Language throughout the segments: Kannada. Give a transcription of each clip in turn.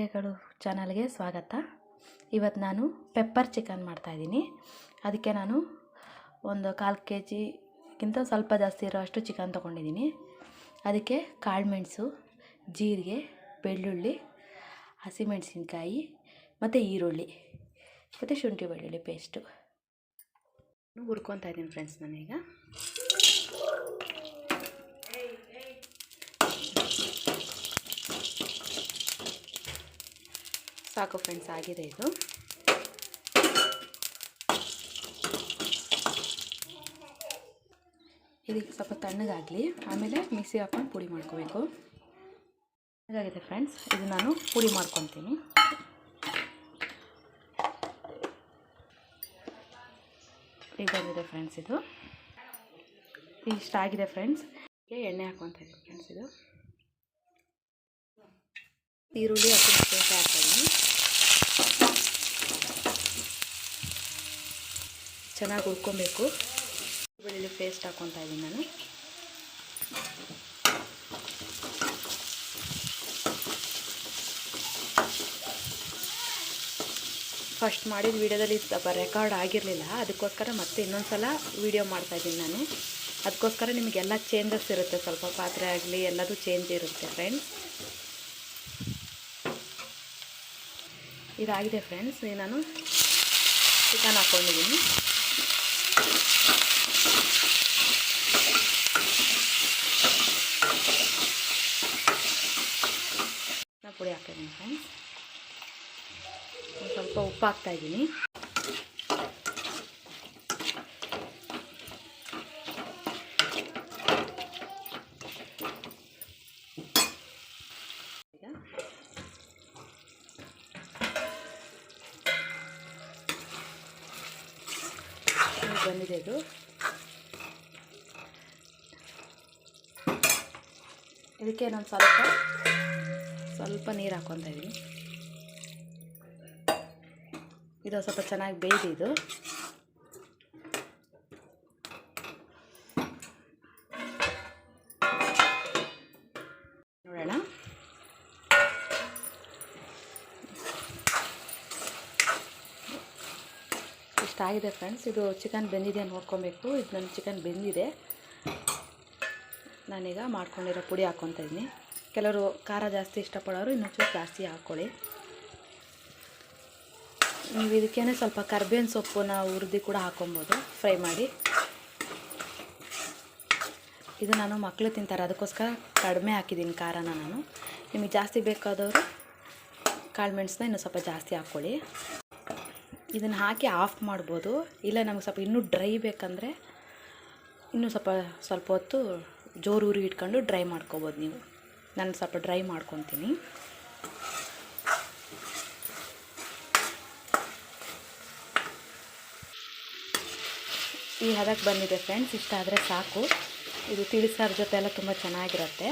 ಅಡುಗೆಗಳು ಚಾನಲ್ಗೆ ಸ್ವಾಗತ. ಇವತ್ತು ನಾನು ಪೆಪ್ಪರ್ ಚಿಕನ್ ಮಾಡ್ತಾಯಿದ್ದೀನಿ. ಅದಕ್ಕೆ ನಾನು ಒಂದು 1/4 kgಗಿಂತ ಸ್ವಲ್ಪ ಜಾಸ್ತಿ ಇರೋಷ್ಟು ಚಿಕನ್ ತೊಗೊಂಡಿದ್ದೀನಿ. ಅದಕ್ಕೆ ಕಾಳುಮೆಣಸು, ಜೀರಿಗೆ, ಬೆಳ್ಳುಳ್ಳಿ, ಹಸಿಮೆಣಸಿನ್ಕಾಯಿ ಮತ್ತು ಈರುಳ್ಳಿ ಮತ್ತು ಶುಂಠಿ ಬೆಳ್ಳುಳ್ಳಿ ಪೇಸ್ಟು ಹುರ್ಕೊತಾ ಇದ್ದೀನಿ ಫ್ರೆಂಡ್ಸ್. ನಾನೀಗ ಸಾಕು ಫ್ರೆಂಡ್ಸ್, ಆಗಿದೆ ಇದು. ಇದಕ್ಕೆ ಸ್ವಲ್ಪ ತಣ್ಣಗಾಗಲಿ, ಆಮೇಲೆ ಮಿಕ್ಸಿ ಹಾಕೊಂಡು ಪುಡಿ ಮಾಡ್ಕೋಬೇಕು. ಹಾಗಾಗಿದೆ ಫ್ರೆಂಡ್ಸ್, ಇದು ನಾನು ಪುಡಿ ಮಾಡ್ಕೊತೀನಿ. ಈಗ ಬಂದಿದೆ ಫ್ರೆಂಡ್ಸ್, ಇದು ಇಷ್ಟಾಗಿದೆ ಫ್ರೆಂಡ್ಸ್. ಎಣ್ಣೆ ಹಾಕ್ಕೊತಾ ಇದ್ದೀನಿ ಫ್ರೆಂಡ್ಸ್. ಇದು ಈರುಳ್ಳಿ ಹಸಿಮೆಣಸಿನಕಾಯಿ ಹಾಕ್ತಾಯಿದ್ದೀನಿ. ಚೆನ್ನಾಗಿ ಹುರ್ಕೊಬೇಕು. ಬೆಳ್ಳುಳ್ಳಿ ಪೇಸ್ಟ್ ಹಾಕ್ಕೊತಾ ಇದ್ದೀನಿ ನಾನು. ಫಸ್ಟ್ ಮಾಡಿದ ವೀಡಿಯೋದಲ್ಲಿ ಸ್ವಲ್ಪ ರೆಕಾರ್ಡ್ ಆಗಿರಲಿಲ್ಲ, ಅದಕ್ಕೋಸ್ಕರ ಮತ್ತೆ ಇನ್ನೊಂದು ಸಲ ವೀಡಿಯೋ ಮಾಡ್ತಾಯಿದ್ದೀನಿ ನಾನು. ಅದಕ್ಕೋಸ್ಕರ ನಿಮಗೆಲ್ಲ ಚೇಂಜಸ್ ಇರುತ್ತೆ, ಸ್ವಲ್ಪ ಪಾತ್ರೆ ಆಗಲಿ ಎಲ್ಲದೂ ಚೇಂಜ್ ಇರುತ್ತೆ ಫ್ರೆಂಡ್ಸ್. ಇದಾಗಿದೆ ಫ್ರೆಂಡ್ಸ್. ನಾನು ಚಿಕನ್ ಹಾಕ್ಕೊಂಡಿದ್ದೀನಿ. ಪುಡಿ ಹಾಕ್ತಾಯಿದ್ದೀನಿ ಫ್ರೆಂಡ್ಸ್. ಸ್ವಲ್ಪ ಉಪ್ಪು ಹಾಕ್ತಾಯಿದ್ದೀನಿ. ಬಂದಿದೆ ಇದು. ಇದಕ್ಕೆ ನಾನು ಸ್ವಲ್ಪ ನೀರು ಹಾಕ್ಕೊತಾ ಇದ್ದೀನಿ. ಇದು ಸ್ವಲ್ಪ ಚೆನ್ನಾಗಿ ಬೇಯ್ದಿದ್ದು. ನೋಡೋಣ. ಇಷ್ಟಾಗಿದೆ ಫ್ರೆಂಡ್ಸ್. ಇದು ಚಿಕನ್ ಬೆಂದಿದೆ ನೋಡ್ಕೊಬೇಕು. ಇದು ನನ್ನ ಚಿಕನ್ ಬೆಂದಿದೆ. ನಾನೀಗ ಮಾಡ್ಕೊಂಡಿರೋ ಪುಡಿ ಹಾಕ್ಕೊತಾ ಇದ್ದೀನಿ. ಕೆಲವರು ಖಾರ ಜಾಸ್ತಿ ಇಷ್ಟಪಡೋರು ಇನ್ನೊಂಚೂರು ಜಾಸ್ತಿ ಹಾಕ್ಕೊಳ್ಳಿ. ನೀವು ಇದಕ್ಕೇನೆ ಸ್ವಲ್ಪ ಕರ್ಬೇವಿನ ಸೊಪ್ಪನ್ನ ಹುರಿದು ಕೂಡ ಹಾಕ್ಕೊಬೋದು, ಫ್ರೈ ಮಾಡಿ. ಇದು ನಾನು ಮಕ್ಕಳು ತಿಂತಾರೆ, ಅದಕ್ಕೋಸ್ಕರ ಕಡಿಮೆ ಹಾಕಿದ್ದೀನಿ ಖಾರನ ನಾನು. ನಿಮಗೆ ಜಾಸ್ತಿ ಬೇಕಾದವರು ಕಾಳುಮೆಣಸನ್ನ ಇನ್ನೂ ಸ್ವಲ್ಪ ಜಾಸ್ತಿ ಹಾಕ್ಕೊಳ್ಳಿ. ಇದನ್ನು ಹಾಕಿ ಆಫ್ ಮಾಡ್ಬೋದು. ಇಲ್ಲ ನಮಗೆ ಸ್ವಲ್ಪ ಇನ್ನೂ ಡ್ರೈ ಬೇಕಂದರೆ ಇನ್ನೂ ಸ್ವಲ್ಪ ಹೊತ್ತು ಜೋರು ಉರಿ ಇಟ್ಕೊಂಡು ಡ್ರೈ ಮಾಡ್ಕೊಬೋದು ನೀವು. ನಾನು ಸ್ವಲ್ಪ ಡ್ರೈ ಮಾಡ್ಕೊತೀನಿ. ಈ ಹದಕ್ಕೆ ಬಂದಿದೆ ಫ್ರೆಂಡ್ಸ್. ಇಷ್ಟ ಆದರೆ ಸಾಕು. ಇದು ತಿಳಿಸಾರ ಜೊತೆ ಎಲ್ಲ ತುಂಬ ಚೆನ್ನಾಗಿರುತ್ತೆ.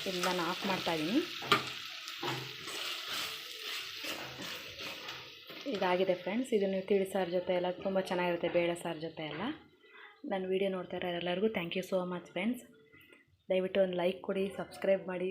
ಇದು ನಾನು ಆಫ್ ಮಾಡ್ತಾಯಿದ್ದೀನಿ. ಇದಾಗಿದೆ ಫ್ರೆಂಡ್ಸ್. ಇದು ನೀವು ತಿಳಿಸಾರ ಜೊತೆ ಎಲ್ಲ ತುಂಬ ಚೆನ್ನಾಗಿರುತ್ತೆ, ಬೇಳೆ ಸಾರು ಜೊತೆ ಎಲ್ಲ. ನನ್ನ ವೀಡಿಯೋ ನೋಡ್ತಾ ಇರೋ ಎಲ್ಲರಿಗೂ thank you so much friends. ದಯವಿಟ್ಟು ಒಂದು ಲೈಕ್ ಕೊಡಿ, ಸಬ್ಸ್ಕ್ರೈಬ್ ಮಾಡಿ.